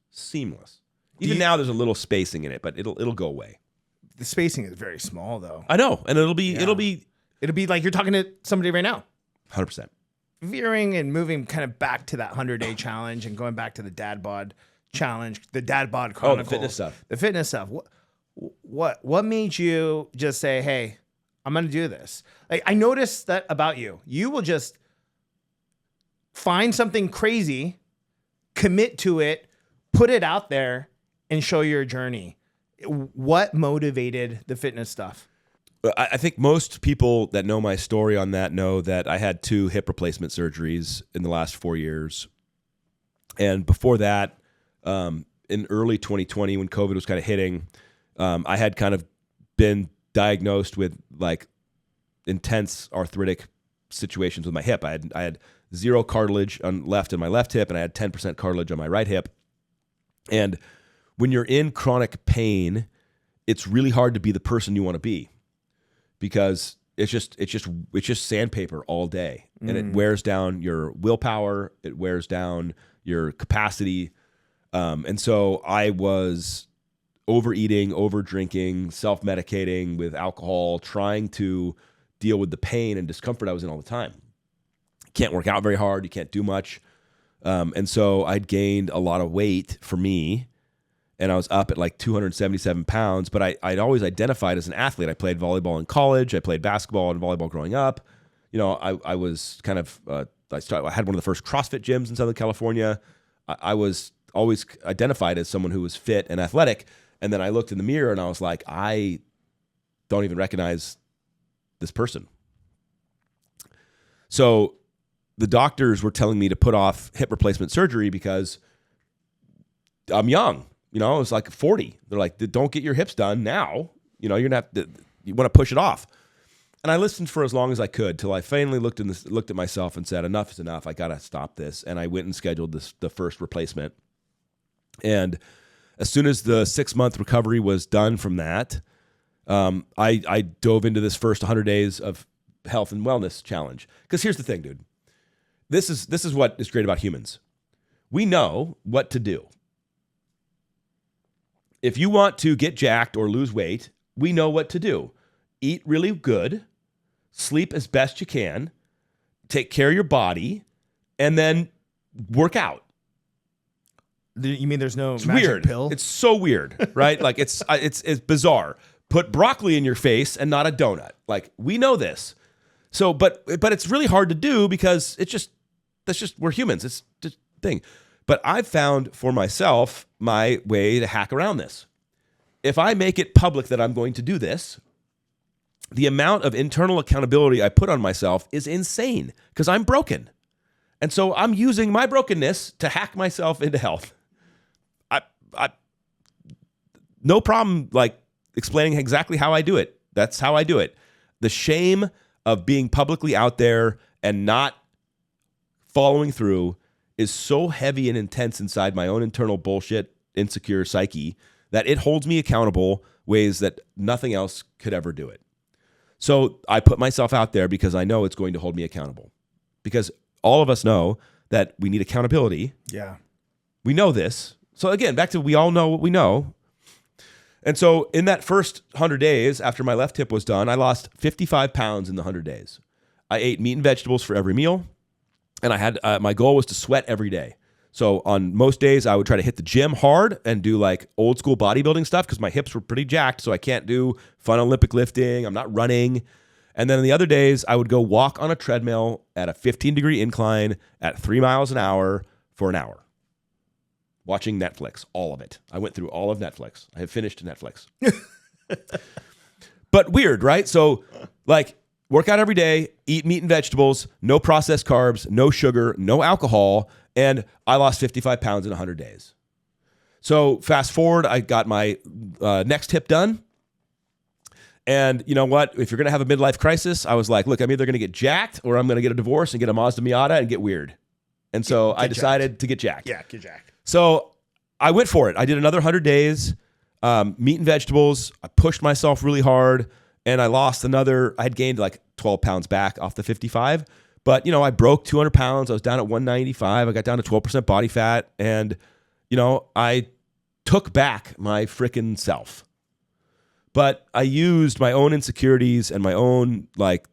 Even now, there's a little spacing in it, but it'll go away. The spacing is very small, though. I know, and it'll be like you're talking to somebody right now. 100%. Veering and moving kind of back to that 100-day challenge and going back to the dad bod challenge, the dad bod chronicle, the fitness stuff. The fitness stuff. What made you just say, "Hey, I'm going to do this"? Like, I noticed that about you. You will just find something crazy, commit to it, put it out there, and show your journey. What motivated the fitness stuff? I think most people that know my story on that know that I had 2 hip replacement surgeries in the last 4 years. And before that, in early 2020, when COVID was kind of hitting, I had kind of been diagnosed with like intense arthritic situations with my hip. I had 0 cartilage left in my left hip, and I had 10% cartilage on my right hip. And when you're in chronic pain, it's really hard to be the person you want to be, because it's just sandpaper all day, and it wears down your willpower, it wears down your capacity, and so I was overeating, over drinking, self-medicating with alcohol, trying to deal with the pain and discomfort I was in all the time. Can't work out very hard, you can't do much, and so I'd gained a lot of weight for me. And I was up at like 277 pounds, but I'd always identified as an athlete. I played volleyball in college. I played basketball and volleyball growing up. You know, I was kind of, I had one of the first CrossFit gyms in Southern California. I was always identified as someone who was fit and athletic. And then I looked in the mirror and I was like, I don't even recognize this person. So the doctors were telling me to put off hip replacement surgery because I'm young. You know, it's like 40. They're like, don't get your hips done now. You know, you want to push it off. And I listened for as long as I could till I finally looked at myself and said, enough is enough. I got to stop this. And I went and scheduled the first replacement. And as soon as the 6-month recovery was done from that, I dove into this first 100 days of health and wellness challenge. Because here's the thing, dude. This is what is great about humans. We know what to do. If you want to get jacked or lose weight, we know what to do. Eat really good, sleep as best you can, take care of your body, and then work out. You mean there's no it's magic weird. pill? It's so weird, right? Like it's bizarre. Put broccoli in your face and not a donut. Like, we know this. So, but it's really hard to do because we're humans. It's just a thing. But I've found for myself my way to hack around this. If I make it public that I'm going to do this, the amount of internal accountability I put on myself is insane because I'm broken. And so I'm using my brokenness to hack myself into health. I no problem like explaining exactly how I do it. That's how I do it. The shame of being publicly out there and not following through is so heavy and intense inside my own internal bullshit, insecure psyche that it holds me accountable ways that nothing else could ever do it. So I put myself out there because I know it's going to hold me accountable. Because all of us know that we need accountability. Yeah. We know this. So again, back to we all know what we know. And so in that first 100 days after my left hip was done, I lost 55 pounds in the 100 days. I ate meat and vegetables for every meal. And I had my goal was to sweat every day. So on most days, I would try to hit the gym hard and do like old school bodybuilding stuff because my hips were pretty jacked. So I can't do fun Olympic lifting. I'm not running. And then the other days, I would go walk on a treadmill at a 15-degree incline at 3 miles an hour for an hour. Watching Netflix, all of it. I went through all of Netflix. I have finished Netflix. But weird, right? So like work out every day, eat meat and vegetables, no processed carbs, no sugar, no alcohol, and I lost 55 pounds in 100 days. So fast forward, I got my next hip done. And you know what? If you're going to have a midlife crisis, I was like, look, I'm either going to get jacked or I'm going to get a divorce and get a Mazda Miata and get weird. And so I decided to get jacked. Yeah, get jacked. So I went for it. I did another 100 days, meat and vegetables. I pushed myself really hard and I had gained like 12 pounds back off the 55. But, I broke 200 pounds. I was down at 195. I got down to 12% body fat. And, I took back my freaking self. But I used my own insecurities and my own like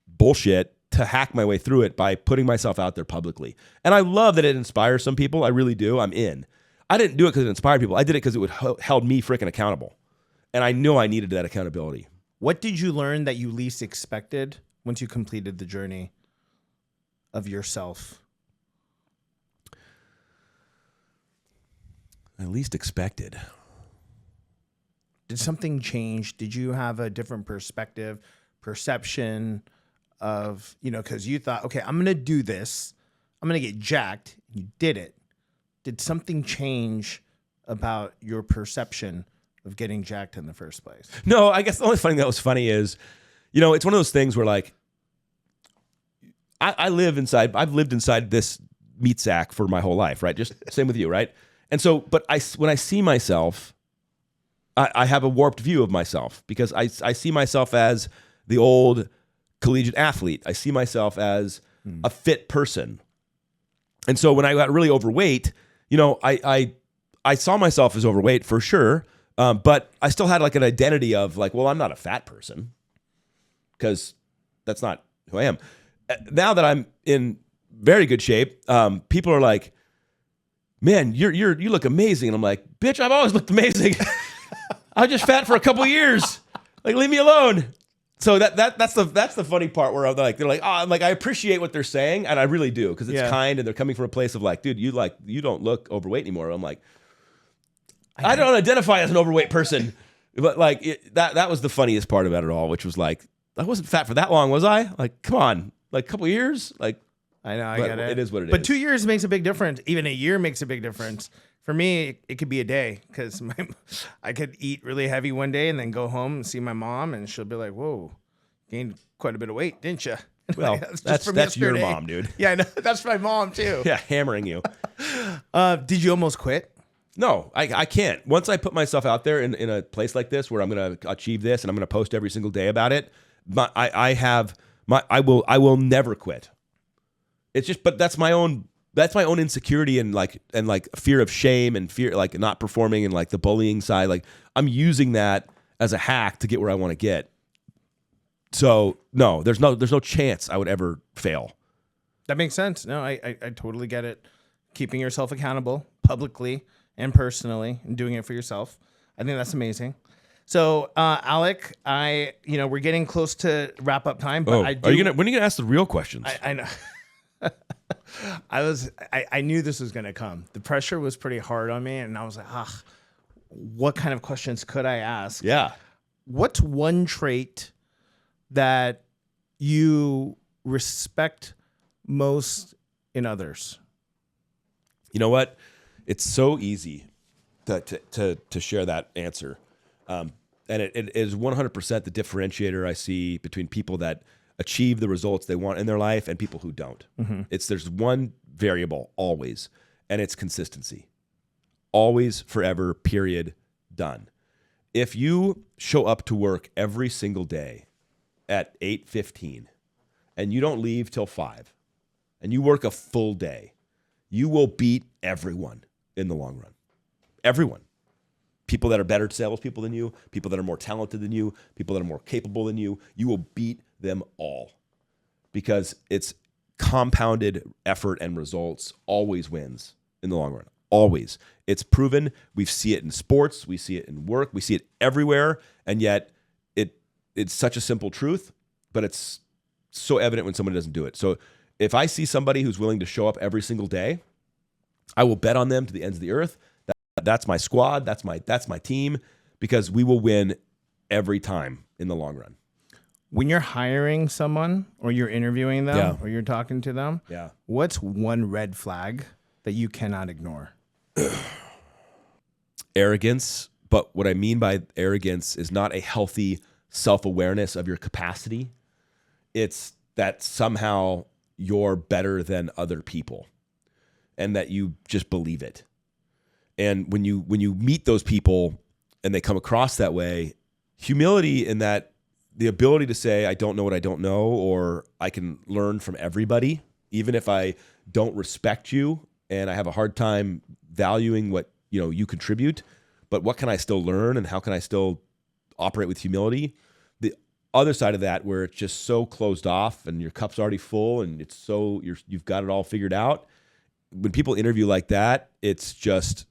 bullshit to hack my way through it by putting myself out there publicly. And I love that it inspires some people. I really do. I'm in. I didn't do it because it inspired people. I did it because it would held me freaking accountable. And I knew I needed that accountability. What did you learn that you least expected once you completed the journey of yourself? I least expected. Did something change? Did you have a different perception of, because you thought, okay, I'm going to do this. I'm going to get jacked. You did it. Did something change about your perception of getting jacked in the first place? No, I guess the only thing that was funny is, it's one of those things where like, I've lived inside this meat sack for my whole life, right? Just same with you, right? And so, but when I see myself, I have a warped view of myself because I see myself as the old collegiate athlete. I see myself as a fit person. And so when I got really overweight, I saw myself as overweight for sure. But I still had like an identity of like, well, I'm not a fat person because that's not who I am. Now that I'm in very good shape, people are like, man, you look amazing. And I'm like, bitch, I've always looked amazing. I was just fat for a couple of years. Like, leave me alone. So that's the funny part where they're like, oh, I'm like, I appreciate what they're saying, and I really do because it's kind, and they're coming from a place of like, dude, you don't look overweight anymore. I'm like, I don't identify as an overweight person, but like that was the funniest part about it all, which was like, I wasn't fat for that long, was I? Like, come on, like a couple of years, like. I know, I get it. It is what it is. But 2 years makes a big difference. Even a year makes a big difference. For me, it could be a day because I could eat really heavy one day and then go home and see my mom, and she'll be like, "Whoa, gained quite a bit of weight, didn't you?" Well, that's your mom, dude. Yeah, I know. That's my mom too. Yeah, hammering you. Did you almost quit? No, I can't. Once I put myself out there in a place like this where I'm going to achieve this and I'm going to post every single day about it, I will never quit. It's just, but that's my own insecurity and like fear of shame and fear, like not performing and like the bullying side. Like I'm using that as a hack to get where I want to get. So no, there's no chance I would ever fail. That makes sense. No, I totally get it. Keeping yourself accountable publicly and personally and doing it for yourself. I think that's amazing. So, Alec, we're getting close to wrap up time, but when are you gonna ask the real questions? I know. I knew this was going to come. The pressure was pretty hard on me, and I was like, what kind of questions could I ask? Yeah. What's one trait that you respect most in others? You know what? It's so easy to share that answer. And it is 100% the differentiator I see between people that achieve the results they want in their life and people who don't. Mm-hmm. There's one variable always, and it's consistency. Always, forever, period, done. If you show up to work every single day at 8:15 and you don't leave till 5 and you work a full day, you will beat everyone in the long run. everyone. People that are better salespeople than you, people that are more talented than you, people that are more capable than you will beat them all because it's compounded effort and results always wins in the long run. Always. It's proven. We see it in sports. We see it in work. We see it everywhere. And yet it's such a simple truth, but it's so evident when someone doesn't do it. So if I see somebody who's willing to show up every single day, I will bet on them to the ends of the earth. That's my squad. That's my team, because we will win every time in the long run. When you're hiring someone or you're interviewing them or you're talking to them, what's one red flag that you cannot ignore? Arrogance. But what I mean by arrogance is not a healthy self-awareness of your capacity. It's that somehow you're better than other people and that you just believe it. And when you meet those people and they come across that way, humility in that the ability to say, I don't know what I don't know, or I can learn from everybody, even if I don't respect you and I have a hard time valuing what you contribute, but what can I still learn and how can I still operate with humility? The other side of that, where it's just so closed off and your cup's already full and it's so you've got it all figured out. When people interview like that, it's just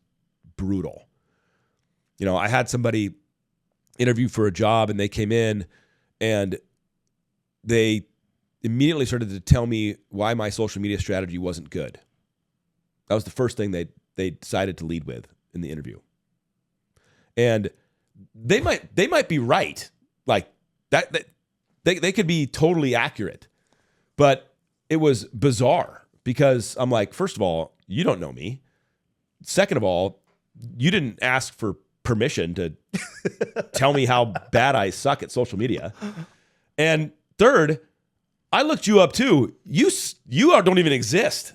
brutal. I had somebody interview for a job and they came in and they immediately started to tell me why my social media strategy wasn't good. That was the first thing they decided to lead with in the interview. And they might be right. Like that they could be totally accurate. But it was bizarre because I'm like, first of all, you don't know me. Second of all, you didn't ask for permission to tell me how bad I suck at social media. And third, I looked you up too. You don't even exist.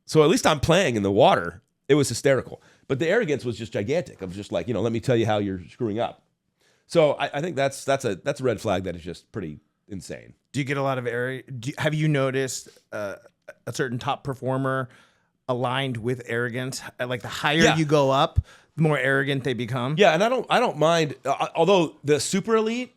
So at least I'm playing in the water. It was hysterical. But the arrogance was just gigantic. I was just like, let me tell you how you're screwing up. So I think that's a red flag that is just pretty insane. Do you get a lot of have you noticed a certain top performer aligned with arrogance? Like the higher you go up, the more arrogant they become. Yeah, and I don't mind. Although the super elite,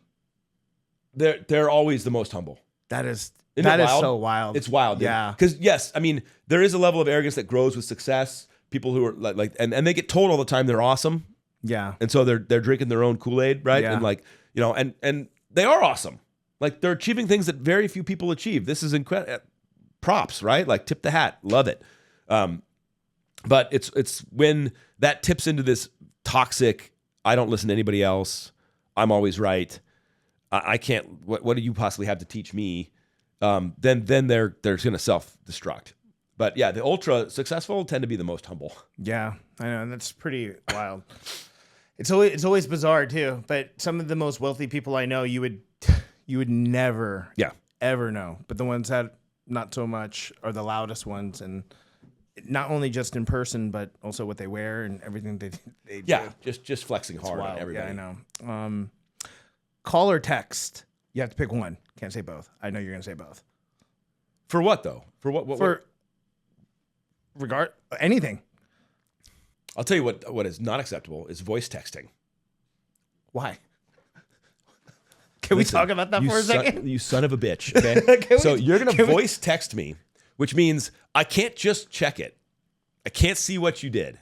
they're always the most humble. That is wild? so wild. It's wild. Yeah. Because yes, I mean there is a level of arrogance that grows with success. People who are like and they get told all the time they're awesome. Yeah. And so they're drinking their own Kool-Aid, right? Yeah. And and they are awesome. Like they're achieving things that very few people achieve. This is incredible. Props, right? Like tip the hat. Love it. But it's when that tips into this toxic, I don't listen to anybody else. I'm always right. I can't, what do you possibly have to teach me? Then they're going to self-destruct. But yeah, the ultra successful tend to be the most humble. Yeah, I know. That's pretty wild. It's always bizarre too. But some of the most wealthy people I know, you would never ever know. But the ones that not so much are the loudest ones, and not only just in person, but also what they wear and everything they do. Just flexing hard on everybody. Yeah, I know. Call or text? You have to pick one. Can't say both. I know you're gonna say both. For what though? For what? For anything. I'll tell you what is not acceptable is voice texting. Why? Can we talk about that for a second? You son of a bitch. Okay. So you're going to voice text me, which means I can't just check it. I can't see what you did.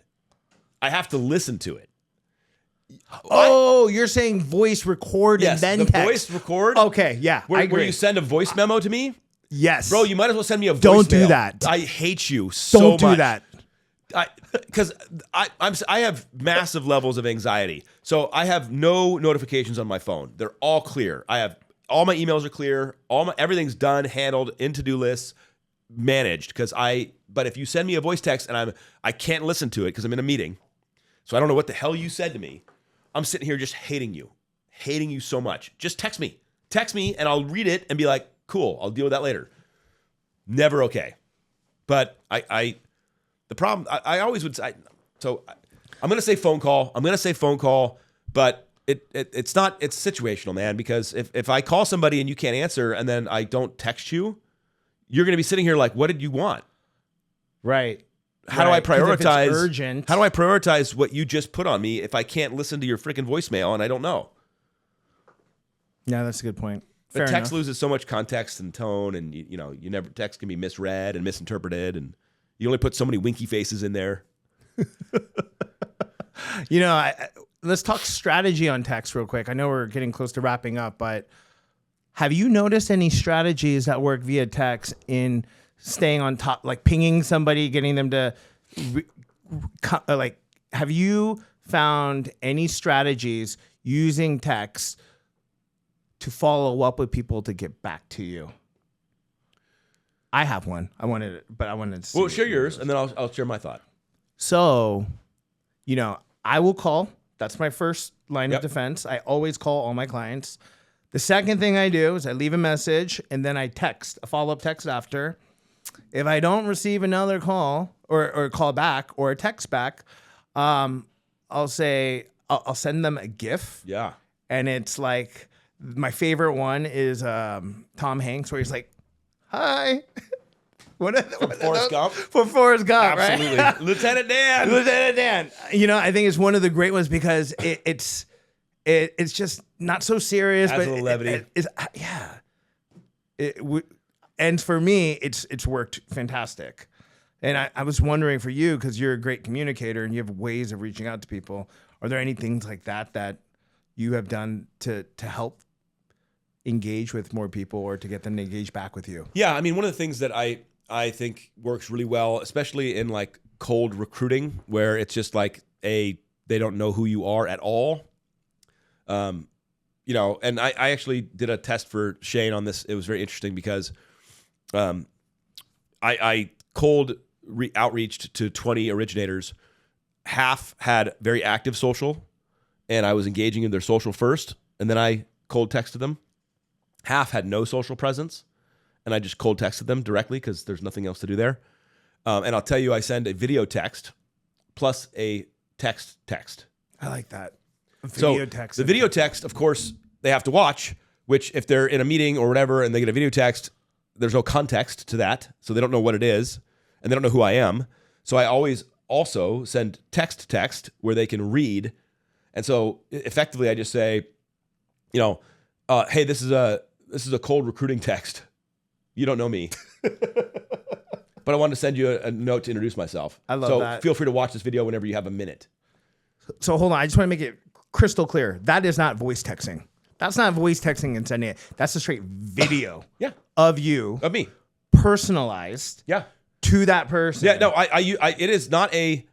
I have to listen to it. Oh, you're saying voice record and then text. Voice record. Okay, yeah. I agree. Where you send a voice memo to me? Yes. Bro, you might as well send me a voicemail. Don't do that. I hate you so much. Don't do that. Because I have massive levels of anxiety. So I have no notifications on my phone. They're all clear. I have all my emails are clear. Everything's done, handled, in to-do lists, managed. But if you send me a voice text and I can't listen to it because I'm in a meeting, so I don't know what the hell you said to me. I'm sitting here just hating you so much. Just text me, and I'll read it and be like, cool, I'll deal with that later. Never okay. But the problem, I always would say, so I'm going to say phone call, but it's situational, man, because if I call somebody and you can't answer and then I don't text you, you're going to be sitting here like, what did you want? Right. how do I 'Cause if it's prioritize? urgent. How do I prioritize what you just put on me if I can't listen to your freaking voicemail and I don't know? Yeah, that's a good point. But Fair text enough. loses so much context and tone, and you know, you never text can be misread and misinterpreted, and you only put so many winky faces in there. You know, let's talk strategy on text real quick. I know we're getting close to wrapping up, but have you noticed any strategies that work via text in staying on top, like pinging somebody, getting them to, like, have you found any strategies using text to follow up with people to get back to you? I have one. I wanted to see. Well, share yours, and then I'll share my thought. So, you know, I will call. That's my first line Yep. of defense. I always call all my clients. The second thing I do is I leave a message and then I text, a follow-up text after. If I don't receive another call or call back or a text back, I'll say, I'll send them a GIF. Yeah. And it's like, my favorite one is Tom Hanks, where he's like, "Hi." Forrest Gump? For Forrest Gump, Absolutely. right? Lieutenant Dan. Lieutenant Dan. You know, I think it's one of the great ones because it's just not so serious, Adds but a little levity. And for me, it's worked fantastic. And I was wondering for you, because you're a great communicator and you have ways of reaching out to people. Are there any things like that you have done to help engage with more people or to get them to engage back with you? Yeah, I mean, one of the things that I think works really well, especially in like cold recruiting, where it's just like they don't know who you are at all. You know, and I actually did a test for Shane on this. It was very interesting because I cold outreached to 20 originators. Half had very active social, and I was engaging in their social first, and then I cold texted them. Half had no social presence, and I just cold texted them directly because there's nothing else to do there. And I'll tell you, I send a video text plus a text. I like that. So the video text, of course, they have to watch, which if they're in a meeting or whatever and they get a video text, there's no context to that. So they don't know what it is, and they don't know who I am. So I always also send text where they can read. And so effectively I just say, you know, hey, this is a cold recruiting text. You don't know me. But I wanted to send you a note to introduce myself. I love that. So feel free to watch this video whenever you have a minute. So hold on, I just want to make it crystal clear. That is not voice texting. That's not voice texting and sending it. That's a straight video Yeah. of you, Of me. personalized Yeah. to that person. Yeah, no, it is not a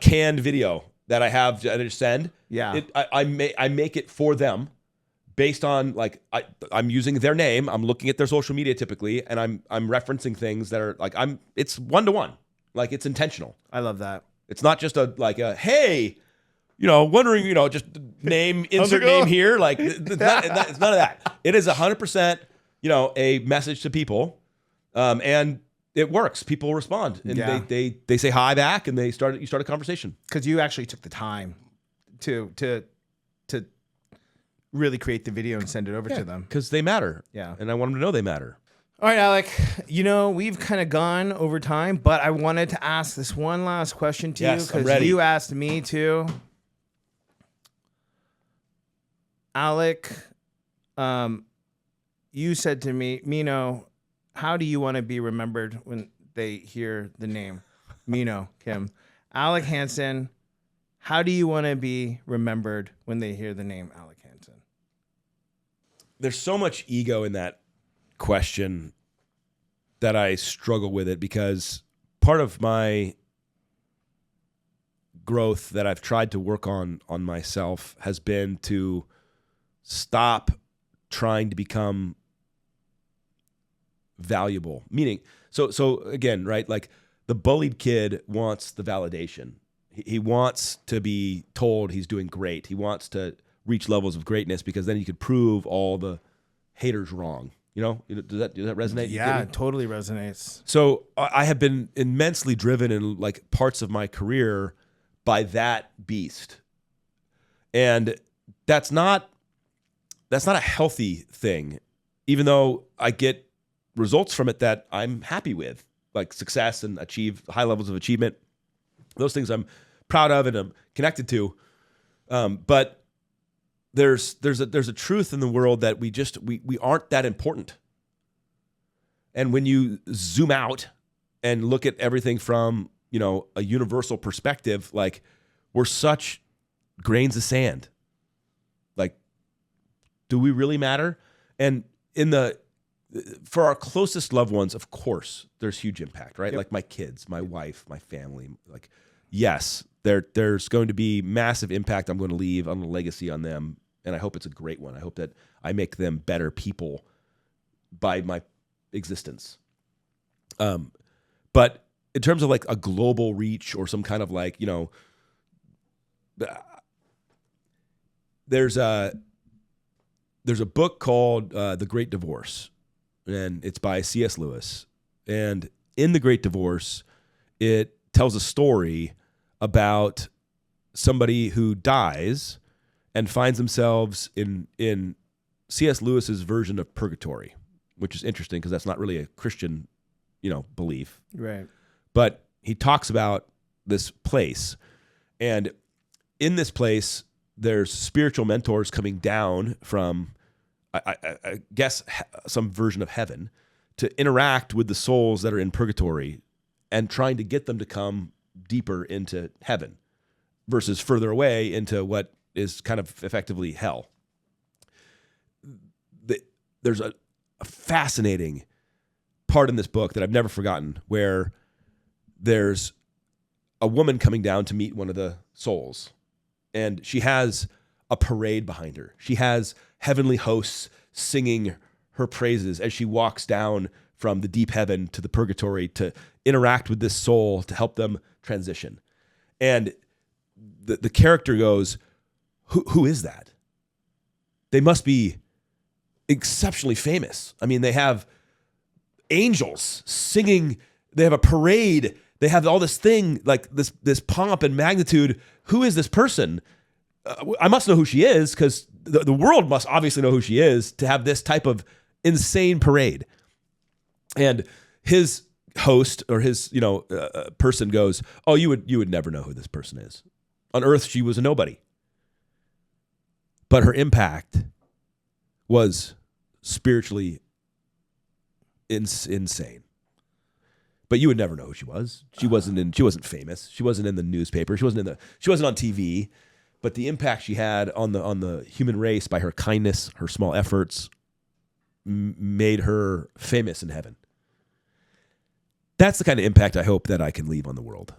canned video that I have to just send. Yeah. I make it for them based on like I'm using their name. I'm looking at their social media typically, and I'm referencing things that are like it's 1-to-1. Like it's intentional. I love that. It's not just a hey, you know, wondering, you know, just name insert name here. Like it's none of that. It is 100%, you know, a message to people, and it works. People respond, and they say hi back, and you start a conversation Because you actually took the time to really create the video and send it over to them. because they matter. Yeah. and I want them to know they matter. All right, Alec, you know, we've kind of gone over time, but I wanted to ask this one last question to you Yes, I'm because ready. you asked me to. Alec, you said to me, Meinoh, how do you want to be remembered when they hear the name Meinoh Kim? Alec Hansen, how do you want to be remembered when they hear the name Alec Hansen? There's so much ego in that question that I struggle with it, because part of my growth that I've tried to work on myself has been to stop trying to become valuable. Meaning, so again, right? Like the bullied kid wants the validation. He wants to be told he's doing great. He wants to reach levels of greatness because then he could prove all the haters wrong. You know, does that resonate? Yeah, it totally resonates. So I have been immensely driven in like parts of my career by that beast. And that's not a healthy thing, even though I get results from it that I'm happy with. like success and achieve high levels of achievement. Those things I'm proud of and I'm connected to. But there's a truth in the world that we aren't that important. And when you zoom out and look at everything from, a universal perspective, like we're such grains of sand. Like, do we really matter? And for our closest loved ones, of course, there's huge impact, right? Yep. Like my kids, my wife, my family. Like, yes, there's going to be massive impact I'm going to leave on a legacy on them. And I hope it's a great one. I hope that I make them better people by my existence. But in terms of like a global reach or some kind of like, there's a book called The Great Divorce, and it's by C.S. Lewis. And in The Great Divorce, it tells a story about somebody who dies and finds themselves in C.S. Lewis's version of purgatory, which is interesting because that's not really a Christian, belief. Right. But he talks about this place, and in this place, there's spiritual mentors coming down from, I guess, some version of heaven to interact with the souls that are in purgatory and trying to get them to come deeper into heaven versus further away into what is kind of effectively hell. There's a fascinating part in this book that I've never forgotten where there's a woman coming down to meet one of the souls, and she has a parade behind her. She has heavenly hosts singing her praises as she walks down from the deep heaven to the purgatory to interact with this soul to help them transition. And the character goes, who is that? They must be exceptionally famous. I mean, they have angels singing, they have a parade, they have all this thing, like this pomp and magnitude. Who is this person? I must know who she is because the world must obviously know who she is to have this type of insane parade. And his host or his person goes, "Oh, you would never know who this person is. On Earth, she was a nobody, but her impact was spiritually insane. But you would never know who she was. She wasn't famous. She wasn't in the newspaper. She wasn't on TV. But the impact she had on the human race by her kindness, her small efforts, made her famous in heaven. That's the kind of impact I hope that I can leave on the world.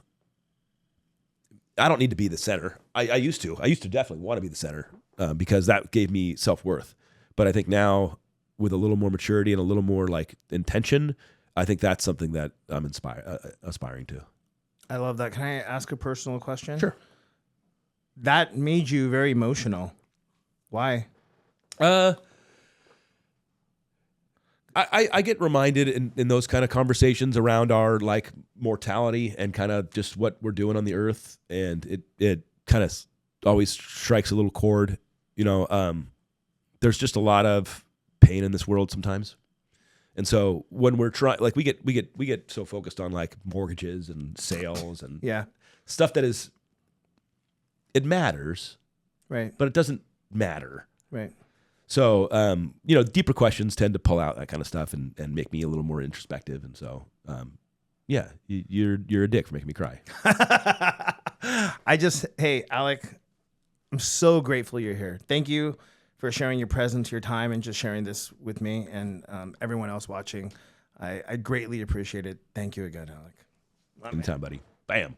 I don't need to be the center. I used to definitely want to be the center because that gave me self-worth. But I think now, with a little more maturity and a little more like intention, I think that's something that I'm aspiring to. I love that. Can I ask a personal question? Sure. That made you very emotional. Why? I get reminded in those kind of conversations around our like mortality and kind of just what we're doing on the earth, and it kind of always strikes a little chord. There's just a lot of pain in this world sometimes. And so when we're trying, like we get so focused on like mortgages and sales and stuff that is, it matters, right? But it doesn't matter, right? So, deeper questions tend to pull out that kind of stuff and make me a little more introspective. And so, you're a dick for making me cry. Hey, Alec, I'm so grateful you're here. Thank you for sharing your presence, your time, and just sharing this with me and everyone else watching. I greatly appreciate it. Thank you again, Alec. Anytime, buddy. Bam.